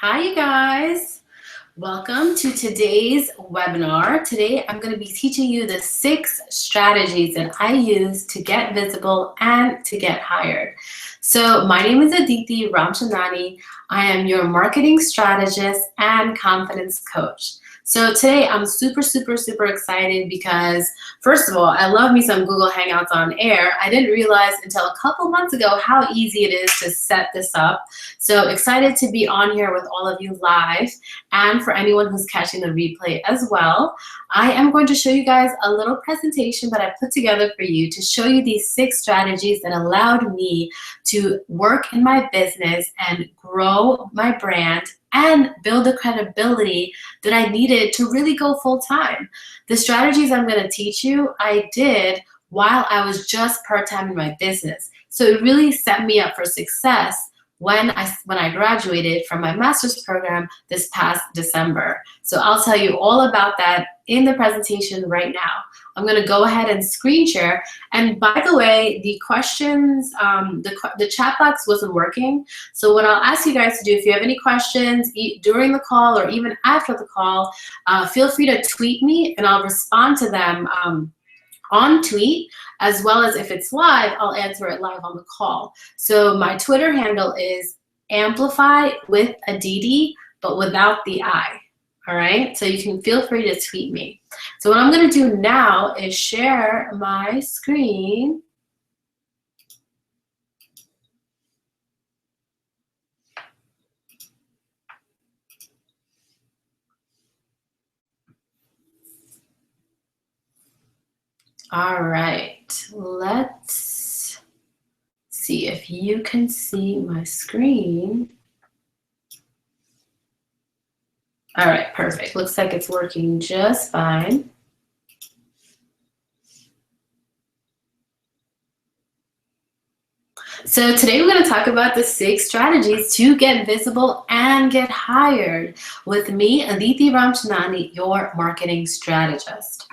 Hi, you guys. Welcome to today's webinar. Today, I'm going to be teaching you the 6 strategies that I use to get visible and to get hired. So my name is Aditi Ramchandani. I am your marketing strategist and confidence coach. So today, I'm super excited because, first of all, I love me some Google Hangouts on Air. I didn't realize until a couple months ago how easy it is to set this up. So excited to be on here with all of you live, and for anyone who's catching the replay as well. I am going to show you guys a little presentation that I put together for you to show you these 6 strategies that allowed me to work in my business and grow my brand and build the credibility that I needed to really go full time. The strategies I'm going to teach you, I did while I was just part-time in my business. So it really set me up for success when I graduated from my master's program this past December. So I'll tell you all about that in the presentation right now. I'm going to go ahead and screen share. And by the way, the questions, the chat box wasn't working. So what I'll ask you guys to do, if you have any questions during the call or even after the call, feel free to tweet me and I'll respond to them on tweet, as well as if it's live, I'll answer it live on the call. So my Twitter handle is Amplify with Aditi, but without the I. All right, so you can feel free to tweet me. So what I'm going to do now is share my screen. All right, let's see if you can see my screen. All right, perfect. Looks like it's working just fine. So today we're going to talk about the 6 strategies to get visible and get hired with me, Aditi Ramchandani, your marketing strategist.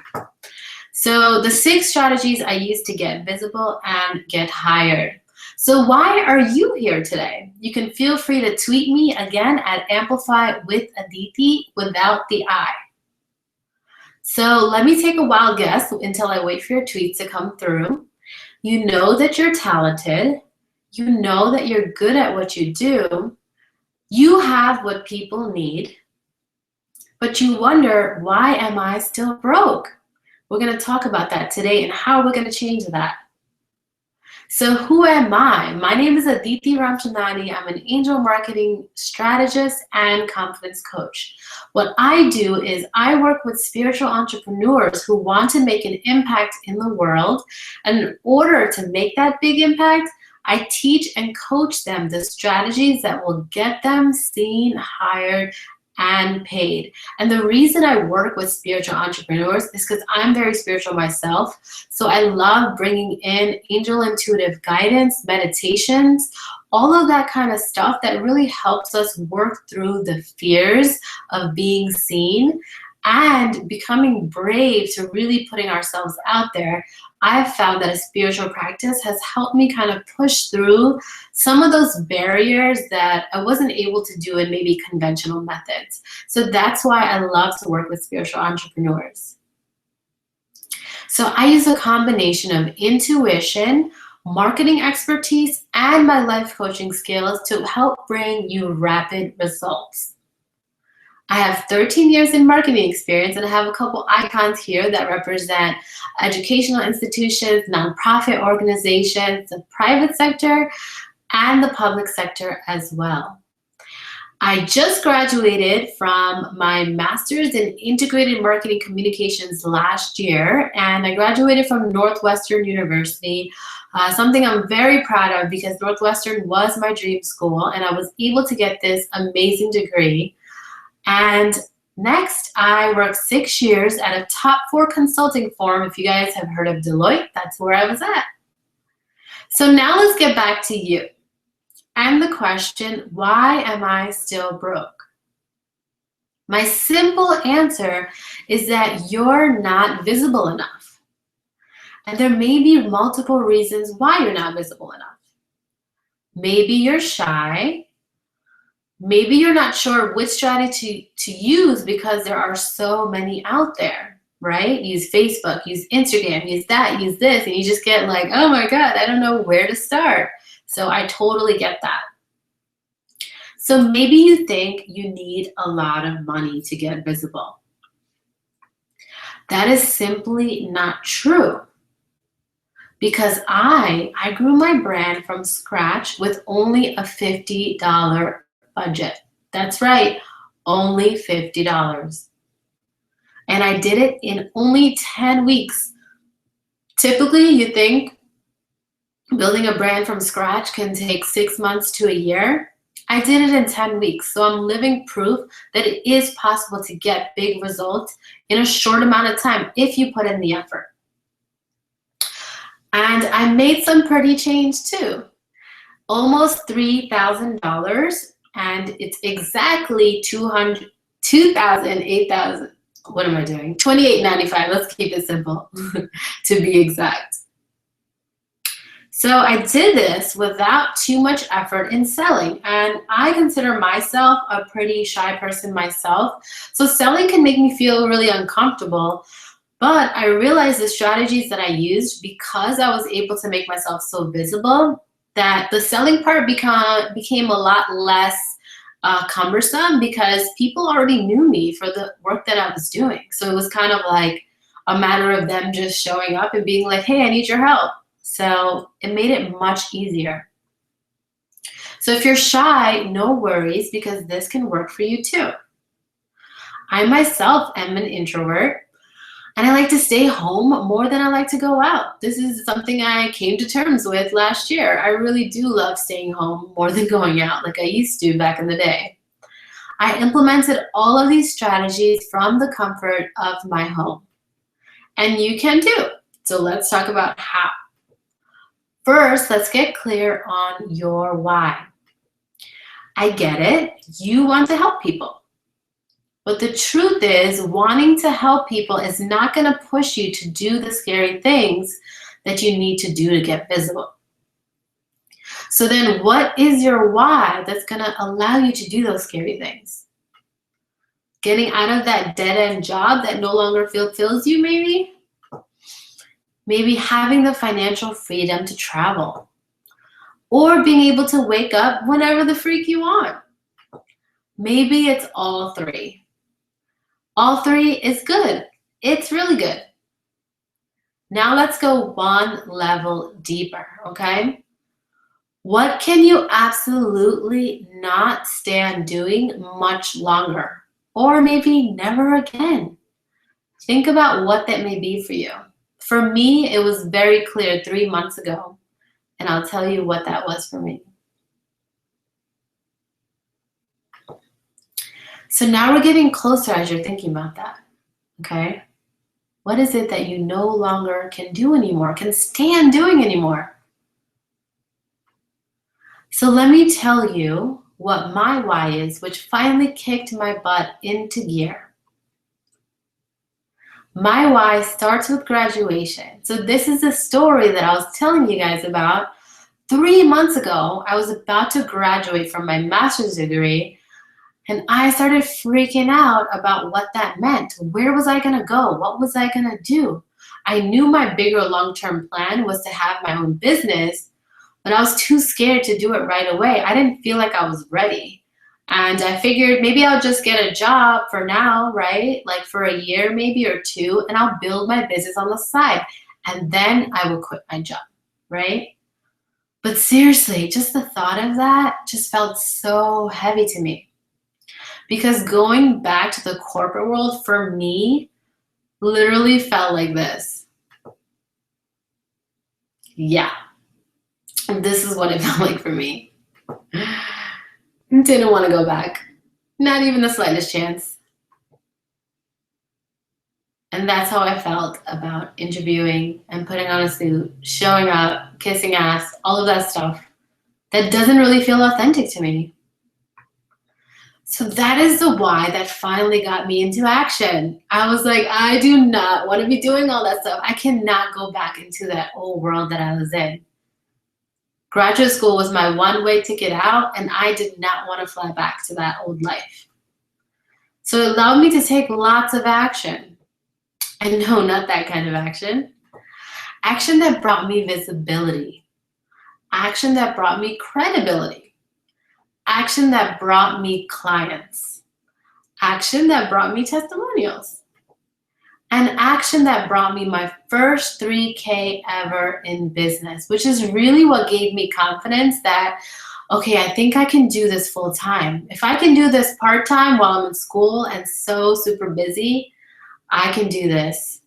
So the 6 strategies I use to get visible and get hired. So why are you here today? You can feel free to tweet me again at Amplify with Aditi without the I. So let me take a wild guess until I wait for your tweets to come through. You know that you're talented. You know that you're good at what you do. You have what people need. But you wonder, why am I still broke? We're going to talk about that today and how we're going to change that. So who am I? My name is Aditi Ramchandani. I'm an angel marketing strategist and confidence coach. What I do is I work with spiritual entrepreneurs who want to make an impact in the world. And in order to make that big impact, I teach and coach them the strategies that will get them seen, hired, and paid. And the reason I work with spiritual entrepreneurs is because I'm very spiritual myself. So I love bringing in angel intuitive guidance, meditations, all of that kind of stuff that really helps us work through the fears of being seen and becoming brave to really putting ourselves out there. I've found that a spiritual practice has helped me kind of push through some of those barriers that I wasn't able to do in maybe conventional methods. So that's why I love to work with spiritual entrepreneurs. So I use a combination of intuition, marketing expertise, and my life coaching skills to help bring you rapid results. I have 13 years in marketing experience, and I have a couple icons here that represent educational institutions, nonprofit organizations, the private sector, and the public sector as well. I just graduated from my master's in integrated marketing communications last year, and I graduated from Northwestern University, something I'm very proud of because Northwestern was my dream school, and I was able to get this amazing degree. And next, I worked 6 years at a top 4 consulting firm. If you guys have heard of Deloitte, that's where I was at. So now let's get back to you. And the question, why am I still broke? My simple answer is that you're not visible enough. And there may be multiple reasons why you're not visible enough. Maybe you're shy. Maybe you're not sure which strategy to use because there are so many out there, right? Use Facebook, use Instagram, use that, use this, and you just get like, oh my God, I don't know where to start. So I totally get that. So maybe you think you need a lot of money to get visible. That is simply not true. Because I grew my brand from scratch with only a $50 budget. That's right, only $50. And I did it in only 10 weeks. Typically, you think building a brand from scratch can take 6 months to a year. I did it in 10 weeks, so I'm living proof that it is possible to get big results in a short amount of time if you put in the effort. And I made some pretty change too. Almost $3,000, and it's exactly 2,000, 8,000. What am I doing? $28.95. Let's keep it simple to be exact. So I did this without too much effort in selling, and I consider myself a pretty shy person myself. So selling can make me feel really uncomfortable. But I realized the strategies that I used, because I was able to make myself so visible, that the selling part became a lot less cumbersome because people already knew me for the work that I was doing. So it was kind of like a matter of them just showing up and being like, hey, I need your help. So it made it much easier. So if you're shy, no worries, because this can work for you too. I myself am an introvert. And I like to stay home more than I like to go out. This is something I came to terms with last year. I really do love staying home more than going out like I used to back in the day. I implemented all of these strategies from the comfort of my home. And you can too. So let's talk about how. First, let's get clear on your why. I get it. You want to help people. But the truth is, wanting to help people is not going to push you to do the scary things that you need to do to get visible. So then what is your why that's going to allow you to do those scary things? Getting out of that dead-end job that no longer fulfills you, maybe? Maybe having the financial freedom to travel. Or being able to wake up whenever the freak you want. Maybe it's all three. All three is good. It's really good. Now let's go one level deeper, okay? What can you absolutely not stand doing much longer? Or maybe never again? Think about what that may be for you. For me, it was very clear 3 months ago, and I'll tell you what that was for me. So now we're getting closer as you're thinking about that, okay? What is it that you no longer can do anymore, can stand doing anymore? So let me tell you what my why is, which finally kicked my butt into gear. My why starts with graduation. So this is the story that I was telling you guys about. 3 months ago, I was about to graduate from my master's degree, and I started freaking out about what that meant. Where was I gonna go? What was I gonna do? I knew my bigger long-term plan was to have my own business, but I was too scared to do it right away. I didn't feel like I was ready. And I figured maybe I'll just get a job for now, right? Like for a year maybe or 2, and I'll build my business on the side. And then I will quit my job, right? But seriously, just the thought of that just felt so heavy to me. Because going back to the corporate world for me literally felt like this. Yeah, this is what it felt like for me. Didn't want to go back, not even the slightest chance. And that's how I felt about interviewing and putting on a suit, showing up, kissing ass, all of that stuff. That doesn't really feel authentic to me. So that is the why that finally got me into action. I was like, I do not want to be doing all that stuff. I cannot go back into that old world that I was in. Graduate school was my one-way ticket out, and I did not want to fly back to that old life. So it allowed me to take lots of action. And no, not that kind of action. Action that brought me visibility. Action that brought me credibility. Action that brought me clients. Action that brought me testimonials. And action that brought me my first 3K ever in business, which is really what gave me confidence that, okay, I think I can do this full time. If I can do this part-time while I'm in school and so super busy, I can do this.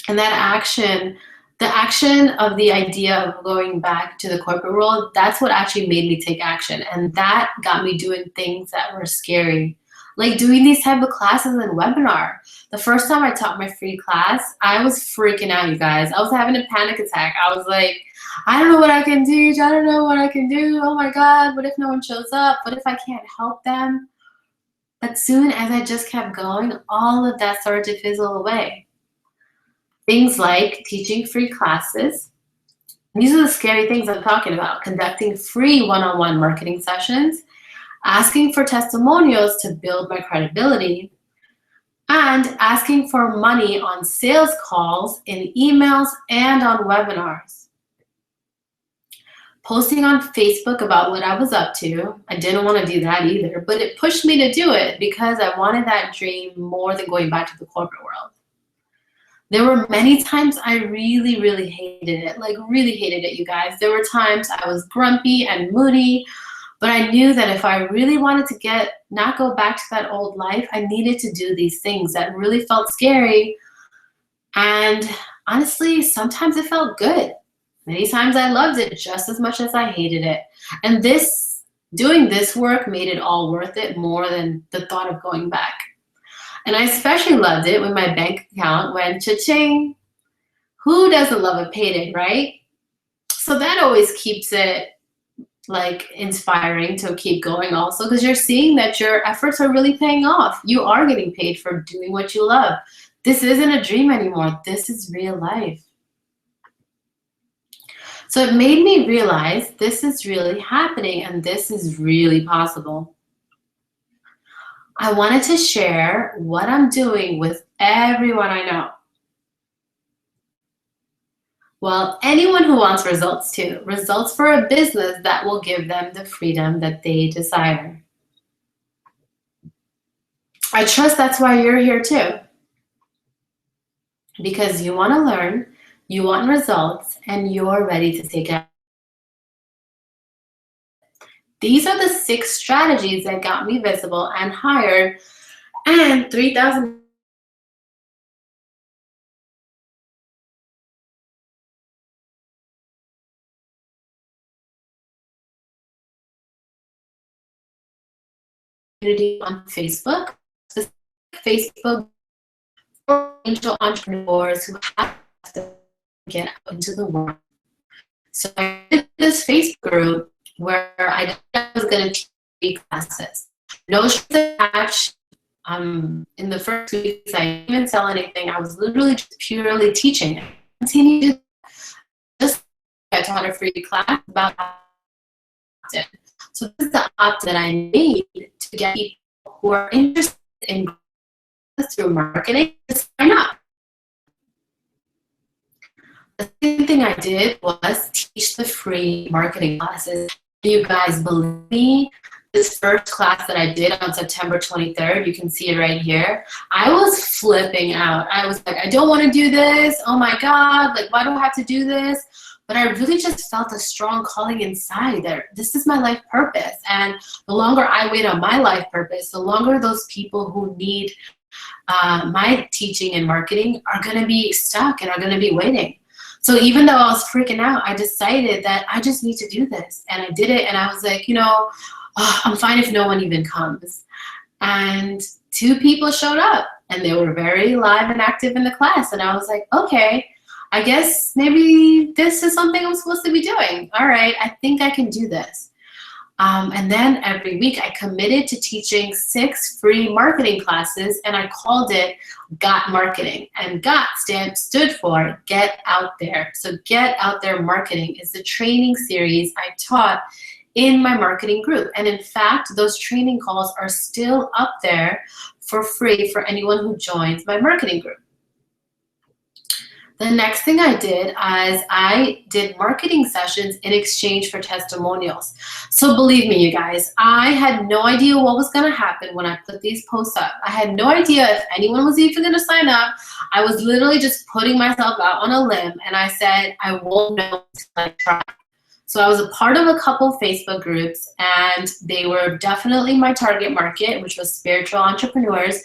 And that action, the action of the idea of going back to the corporate world, that's what actually made me take action. And that got me doing things that were scary. Like doing these type of classes and webinar. The first time I taught my free class, I was freaking out, you guys. I was having a panic attack. I was like, I don't know what I can teach. I don't know what I can do. Oh my God, what if no one shows up? What if I can't help them? But soon as I just kept going, all of that started to fizzle away. Things like teaching free classes. These are the scary things I'm talking about. Conducting free one-on-one marketing sessions, asking for testimonials to build my credibility, and asking for money on sales calls, in emails, and on webinars. Posting on Facebook about what I was up to. I didn't want to do that either, but it pushed me to do it because I wanted that dream more than going back to the corporate world. There were many times I really, really hated it, like really hated it, you guys. There were times I was grumpy and moody, but I knew that if I really wanted to not go back to that old life, I needed to do these things that really felt scary. And honestly, sometimes it felt good. Many times I loved it just as much as I hated it. And doing this work made it all worth it more than the thought of going back. And I especially loved it when my bank account went cha-ching. Who doesn't love a payday, right? So that always keeps it like inspiring to keep going also, because you're seeing that your efforts are really paying off. You are getting paid for doing what you love. This isn't a dream anymore. This is real life. So it made me realize this is really happening and this is really possible. I wanted to share what I'm doing with everyone I know. Well, anyone who wants results too. Results for a business that will give them the freedom that they desire. I trust that's why you're here too. Because you want to learn, you want results, and you're ready to take action. These are the 6 strategies that got me visible and hired, and 3,000 on Facebook, Facebook for angel entrepreneurs who have to get out into the world. So I did this Facebook group where I was going to teach classes. No strings attached. In the first weeks, I didn't even sell anything. I was literally just purely teaching. I continued just I taught a free class about opt-in. So this is the opt that I need to get people who are interested in through marketing to sign up. The second thing I did was teach the free marketing classes. You guys believe me? This first class that I did on September 23rd, you can see it right here. I was flipping out. I was like, I don't want to do this. Oh my God, like, why do I have to do this? But I really just felt a strong calling inside that this is my life purpose. And the longer I wait on my life purpose, the longer those people who need my teaching and marketing are going to be stuck and are going to be waiting. So even though I was freaking out, I decided that I just need to do this. And I did it. And I was like, I'm fine if no one even comes. And 2 people showed up and they were very live and active in the class. And I was like, okay, I guess maybe this is something I'm supposed to be doing. All right, I think I can do this. And then every week I committed to teaching 6 free marketing classes, and I called it GOT Marketing. And GOT stood for Get Out There. So Get Out There Marketing is the training series I taught in my marketing group. And in fact, those training calls are still up there for free for anyone who joins my marketing group. The next thing I did is I did marketing sessions in exchange for testimonials. So believe me, you guys, I had no idea what was going to happen when I put these posts up. I had no idea if anyone was even going to sign up. I was literally just putting myself out on a limb, and I said, I won't know until I try. So I was a part of a couple Facebook groups, and they were definitely my target market, which was spiritual entrepreneurs.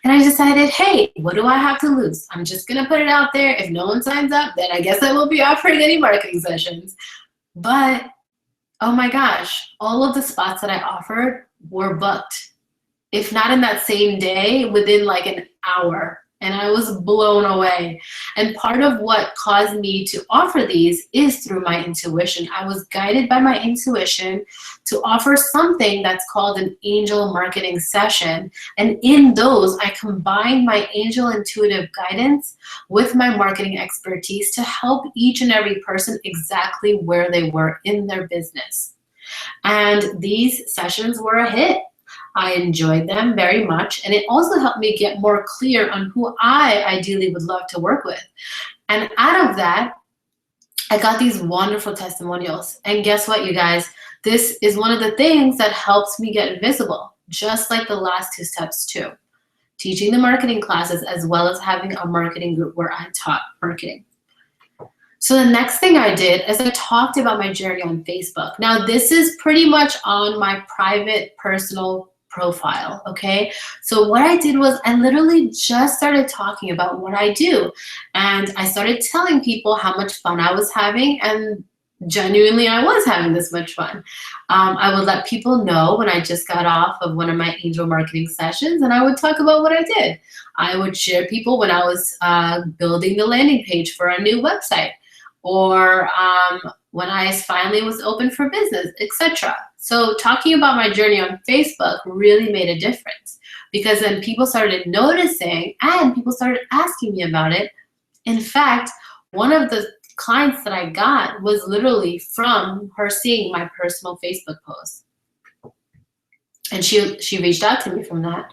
And I decided, hey, what do I have to lose? I'm just going to put it out there. If no one signs up, then I guess I won't be offering any marketing sessions. But, oh my gosh, all of the spots that I offered were booked. If not in that same day, within like an hour. And I was blown away. And part of what caused me to offer these is through my intuition. I was guided by my intuition to offer something that's called an angel marketing session. And in those, I combined my angel intuitive guidance with my marketing expertise to help each and every person exactly where they were in their business. And these sessions were a hit. I enjoyed them very much, and it also helped me get more clear on who I ideally would love to work with. And out of that, I got these wonderful testimonials. And guess what, you guys? This is one of the things that helps me get visible, just like the last 2 steps too. Teaching the marketing classes as well as having a marketing group where I taught marketing. So the next thing I did is I talked about my journey on Facebook. Now this is pretty much on my private personal profile, okay? So what I did was I literally just started talking about what I do. And I started telling people how much fun I was having, and genuinely I was having this much fun. I would let people know when I just got off of one of my angel marketing sessions, and I would talk about what I did. I would share people when I was building the landing page for a new website, or when I finally was open for business, etc. So talking about my journey on Facebook really made a difference, because then people started noticing and people started asking me about it. In fact, one of the clients that I got was literally from her seeing my personal Facebook post. And she reached out to me from that.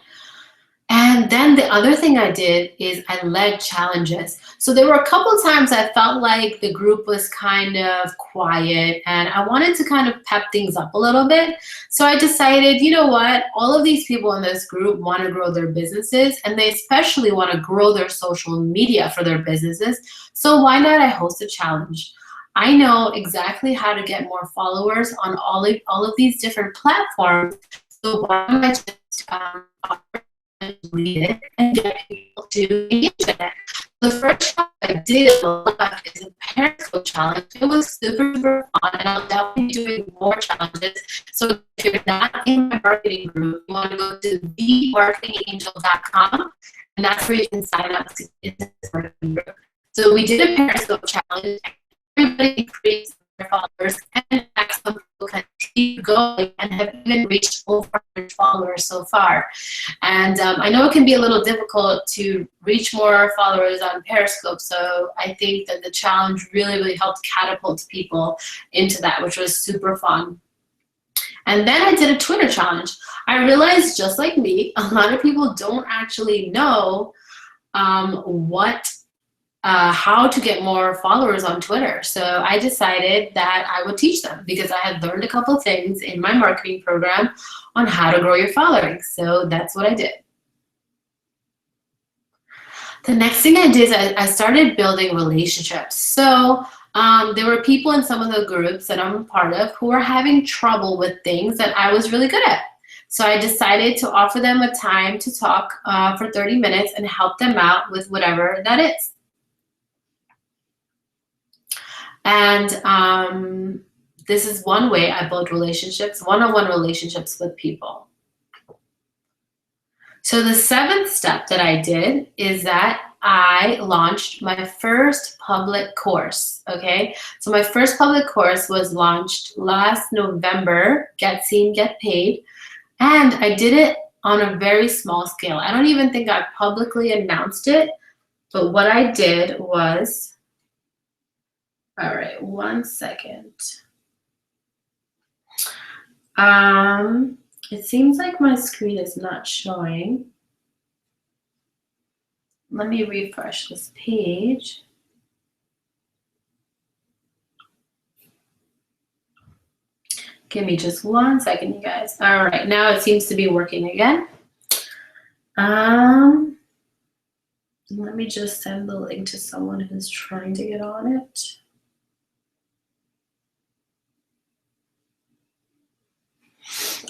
And then the other thing I did is I led challenges. So there were a couple times I felt like the group was kind of quiet, and I wanted to kind of pep things up a little bit. So I decided, you know what, all of these people in this group want to grow their businesses, and they especially want to grow their social media for their businesses. So why not I host a challenge? I know exactly how to get more followers on all of these different platforms. So why don't I just offer lead it and get people to engage in it. The first challenge I did is a Periscope challenge. It was super fun, and I'll definitely be doing more challenges. So if you're not in my marketing group, you want to go to themarketingangel.com, and that's where you can sign up to get this marketing group. So we did a Periscope challenge. Everybody increased their followers, and some people can keep going and have even reached over 100 followers so far. And I know it can be a little difficult to reach more followers on Periscope, so I think that the challenge really helped catapult people into that, which was super fun. And then I did a Twitter challenge. I realized, just like me, a lot of people don't actually know how to get more followers on Twitter. So I decided that I would teach them, because I had learned a couple things in my marketing program on how to grow your following. So that's what I did. The next thing I did is I started building relationships. So there were people in some of the groups that I'm a part of who were having trouble with things that I was really good at. So I decided to offer them a time to talk for 30 minutes and help them out with whatever that is. And this is one way I build relationships, one-on-one relationships with people. So the 7th step that I did is that I launched my first public course, okay? So my first public course was launched last November, Get Seen, Get Paid, and I did it on a very small scale. I don't even think I publicly announced it, but what I did was, all right, 1 second. It seems like my screen is not showing. Let me refresh this page. Give me just 1 second, you guys. All right, now it seems to be working again. Let me just send the link to someone who's trying to get on it.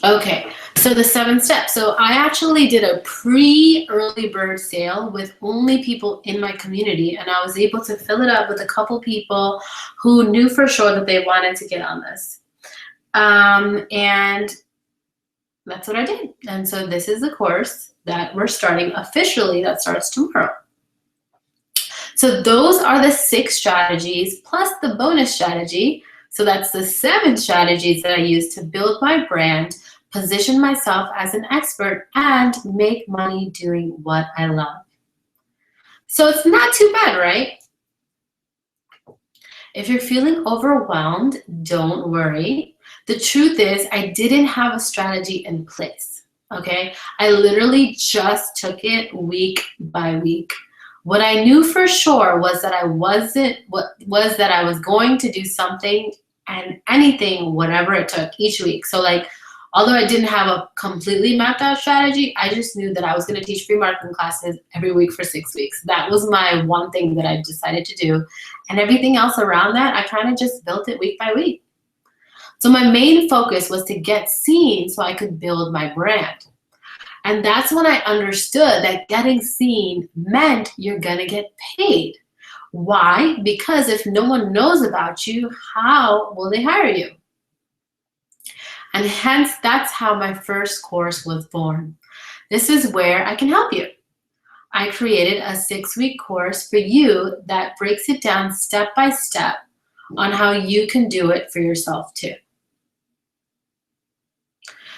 Okay, so the 7 steps. So I actually did a pre-early bird sale with only people in my community, and I was able to fill it up with a couple people who knew for sure that they wanted to get on this. And that's what I did. And so this is the course that we're starting officially, that starts tomorrow. So those are the 6 strategies plus the bonus strategy. So that's the 7 strategies that I use to build my brand, position myself as an expert, and make money doing what I love. So it's not too bad, right? If you're feeling overwhelmed, don't worry. The truth is, I didn't have a strategy in place, okay? I literally just took it week by week. What I knew for sure was that I was going to do something and anything, whatever it took each week. So like, although I didn't have a completely mapped out strategy, I just knew that I was going to teach free marketing classes every week for 6 weeks. That was my one thing that I decided to do. And everything else around that, I kind of just built it week by week. So my main focus was to get seen so I could build my brand. And that's when I understood that getting seen meant you're going to get paid. Why? Because if no one knows about you, how will they hire you? And hence, that's how my first course was born. This is where I can help you. I created a 6-week course for you that breaks it down step by step on how you can do it for yourself too.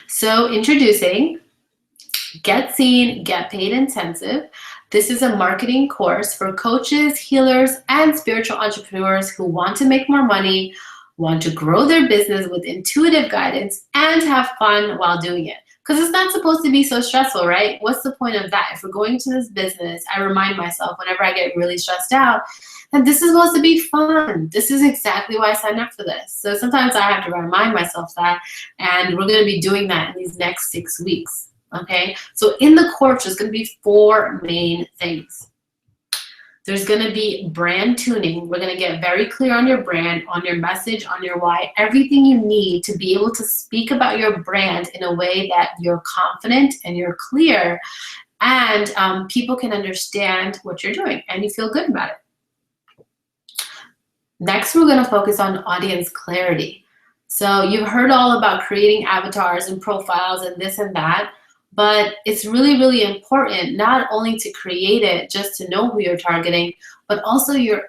So introducing Get Seen, Get Paid Intensive. This is a marketing course for coaches, healers, and spiritual entrepreneurs who want to make more money, want to grow their business with intuitive guidance, and have fun while doing it. Because it's not supposed to be so stressful, right? What's the point of that? If we're going to this business, I remind myself whenever I get really stressed out that this is supposed to be fun. This is exactly why I signed up for this. So sometimes I have to remind myself that, and we're going to be doing that in these next 6 weeks. Okay, so in the course, there's going to be 4 main things. There's going to be brand tuning. We're going to get very clear on your brand, on your message, on your why, everything you need to be able to speak about your brand in a way that you're confident and you're clear, and people can understand what you're doing and you feel good about it. Next, we're going to focus on audience clarity. So you've heard all about creating avatars and profiles and this and that. But it's really, really important not only to create it just to know who you're targeting, but also you're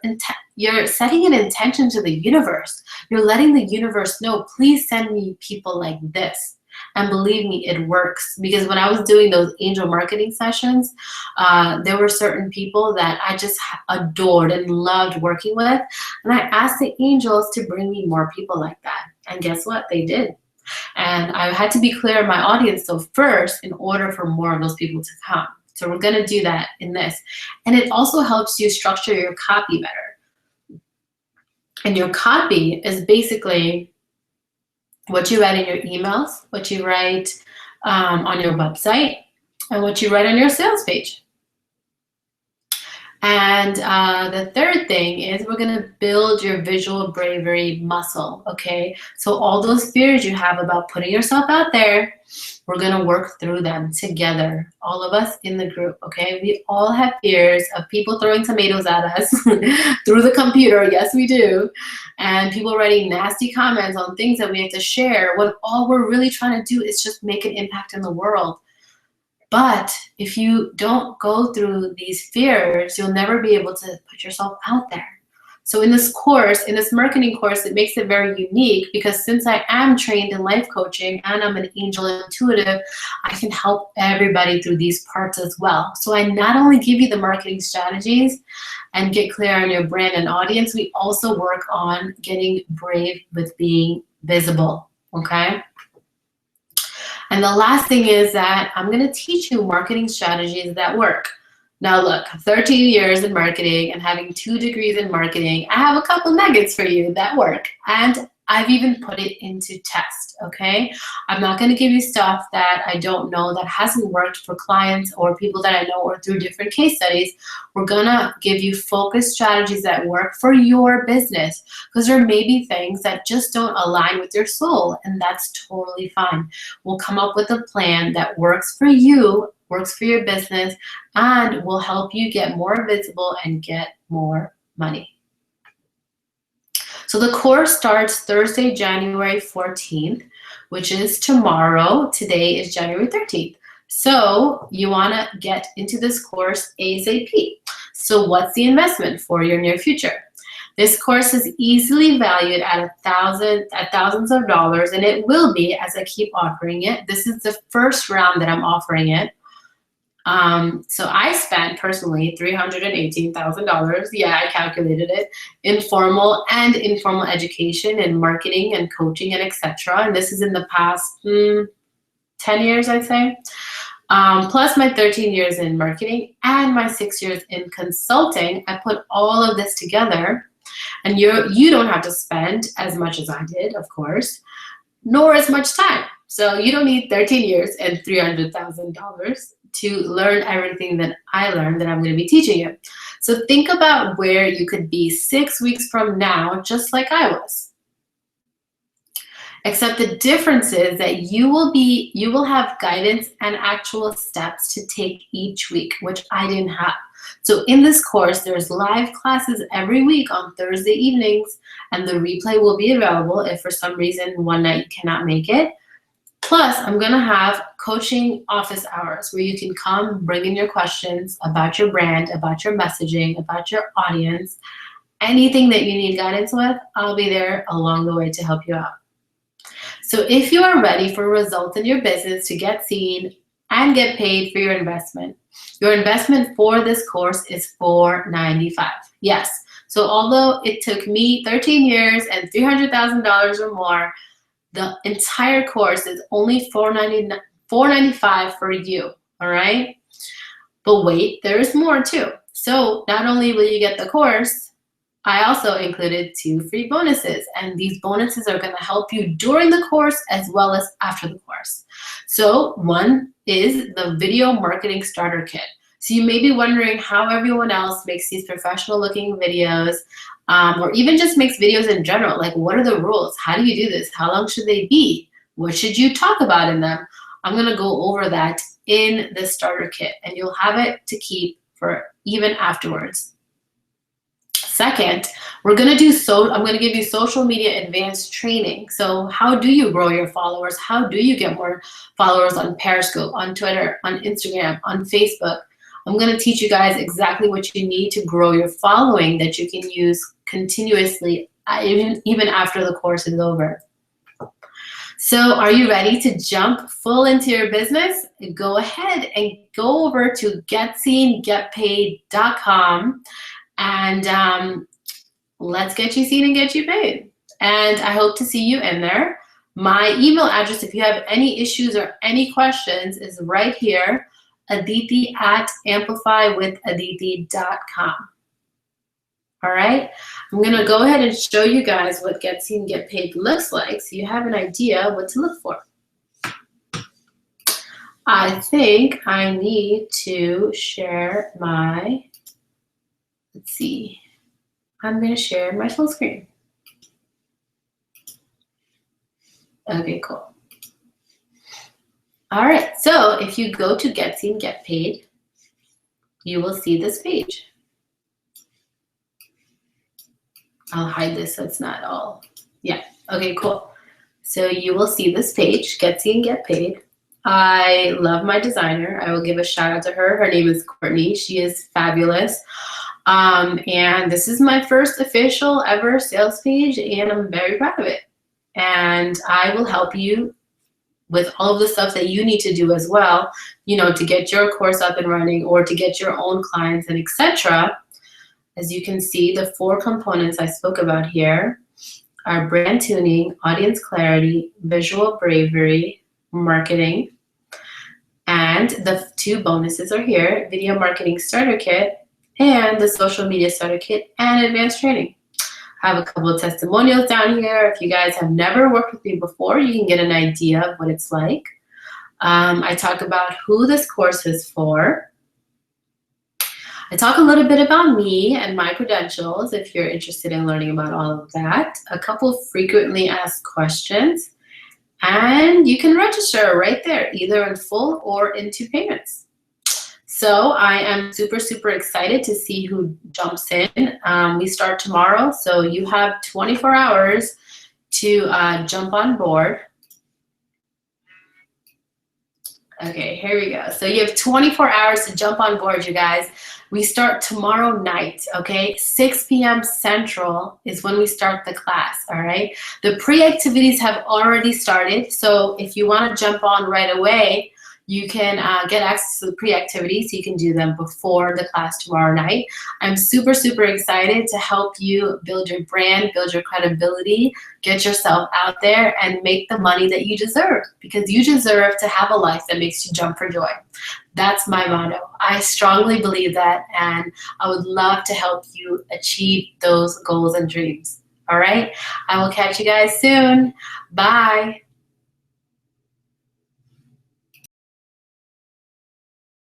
setting an intention to the universe. You're letting the universe know, please send me people like this. And believe me, it works. Because when I was doing those angel marketing sessions, there were certain people that I just adored and loved working with. And I asked the angels to bring me more people like that. And guess what? They did. And I had to be clear in my audience though first in order for more of those people to come. So we're going to do that in this. And it also helps you structure your copy better. And your copy is basically what you write in your emails, what you write on your website, and what you write on your sales page. And the third thing is we're going to build your visual bravery muscle, okay? So all those fears you have about putting yourself out there, we're going to work through them together, all of us in the group, okay? We all have fears of people throwing tomatoes at us through the computer. Yes, we do. And people writing nasty comments on things that we have to share when all we're really trying to do is just make an impact in the world. But if you don't go through these fears, you'll never be able to put yourself out there. So in this course, in this marketing course, it makes it very unique because since I am trained in life coaching and I'm an angel intuitive, I can help everybody through these parts as well. So I not only give you the marketing strategies and get clear on your brand and audience, we also work on getting brave with being visible, okay? And the last thing is that I'm going to teach you marketing strategies that work. Now look, 13 years in marketing and having 2 degrees in marketing, I have a couple nuggets for you that work. And I've even put it into test, okay? I'm not going to give you stuff that I don't know that hasn't worked for clients or people that I know or through different case studies. We're going to give you focused strategies that work for your business because there may be things that just don't align with your soul, and that's totally fine. We'll come up with a plan that works for you, works for your business, and will help you get more visible and get more money. So the course starts Thursday, January 14th, which is tomorrow. Today is January 13th. So you want to get into this course ASAP. So what's the investment for your near future? This course is easily valued at thousands of dollars, and it will be as I keep offering it. This is the first round that I'm offering it. So I spent personally $318,000. Yeah, I calculated it in formal and informal education and marketing and coaching and etc. And this is in the past 10 years, I'd say. Plus my 13 years in marketing and my 6 years in consulting. I put all of this together, and you don't have to spend as much as I did, of course, nor as much time. So you don't need 13 years and $300,000 to learn everything that I learned that I'm going to be teaching you. So think about where you could be 6 weeks from now, just like I was. Except the difference is that you will have guidance and actual steps to take each week, which I didn't have. So in this course, there's live classes every week on Thursday evenings, and the replay will be available if for some reason one night you cannot make it. Plus, I'm going to have coaching office hours where you can come, bring in your questions about your brand, about your messaging, about your audience, anything that you need guidance with. I'll be there along the way to help you out. So if you are ready for results in your business to get seen and get paid for your investment for this course is $495. Yes. So although it took me 13 years and $300,000 or more, the entire course is only $495 for you, all right? But wait, there is more too. So not only will you get the course, I also included 2 free bonuses, and these bonuses are going to help you during the course as well as after the course. So one is the video marketing starter kit. So you may be wondering how everyone else makes these professional looking videos, or even just makes videos in general. Like, what are the rules? How do you do this? How long should they be? What should you talk about in them? I'm going to go over that in the starter kit, and you'll have it to keep for even afterwards. Second, I'm going to give you social media advanced training. So how do you grow your followers? How do you get more followers on Periscope, on Twitter, on Instagram, on Facebook? I'm going to teach you guys exactly what you need to grow your following that you can use continuously, even after the course is over. So are you ready to jump full into your business? Go ahead and go over to GetSeenGetPaid.com and let's get you seen and get you paid. And I hope to see you in there. My email address, if you have any issues or any questions, is right here. Aditi@amplifywithaditi.com. All right, I'm gonna go ahead and show you guys what Get Seen, Get Paid looks like so you have an idea what to look for. I think I need to share my, let's see, I'm gonna share my full screen. Okay, cool. All right, so if you go to Get Seen, Get Paid, you will see this page. I'll hide this so it's not all, yeah, okay, cool. So you will see this page, Get Seen, Get Paid. I love my designer. I will give a shout out to her. Her name is Courtney. She is fabulous. And this is my first official ever sales page, and I'm very proud of it. And I will help you with all of the stuff that you need to do as well, you know, to get your course up and running or to get your own clients and etc. As you can see, the 4 components I spoke about here are brand tuning, audience clarity, visual bravery, marketing, and the 2 bonuses are here, video marketing starter kit and the social media starter kit and advanced training. I have a couple of testimonials down here. If you guys have never worked with me before, you can get an idea of what it's like. I talk about who this course is for. I talk a little bit about me and my credentials if you're interested in learning about all of that. A couple of frequently asked questions. And you can register right there, either in full or in 2 payments. So I am super, super excited to see who jumps in. We start tomorrow, so you have 24 hours to jump on board. Okay, here we go. So you have 24 hours to jump on board, you guys. We start tomorrow night, okay? 6 p.m. Central is when we start the class, all right? The pre-activities have already started, so if you want to jump on right away, you can get access to the pre-activities. You can do them before the class tomorrow night. I'm super, super excited to help you build your brand, build your credibility, get yourself out there, and make the money that you deserve, because you deserve to have a life that makes you jump for joy. That's my motto. I strongly believe that, and I would love to help you achieve those goals and dreams. All right? I will catch you guys soon. Bye.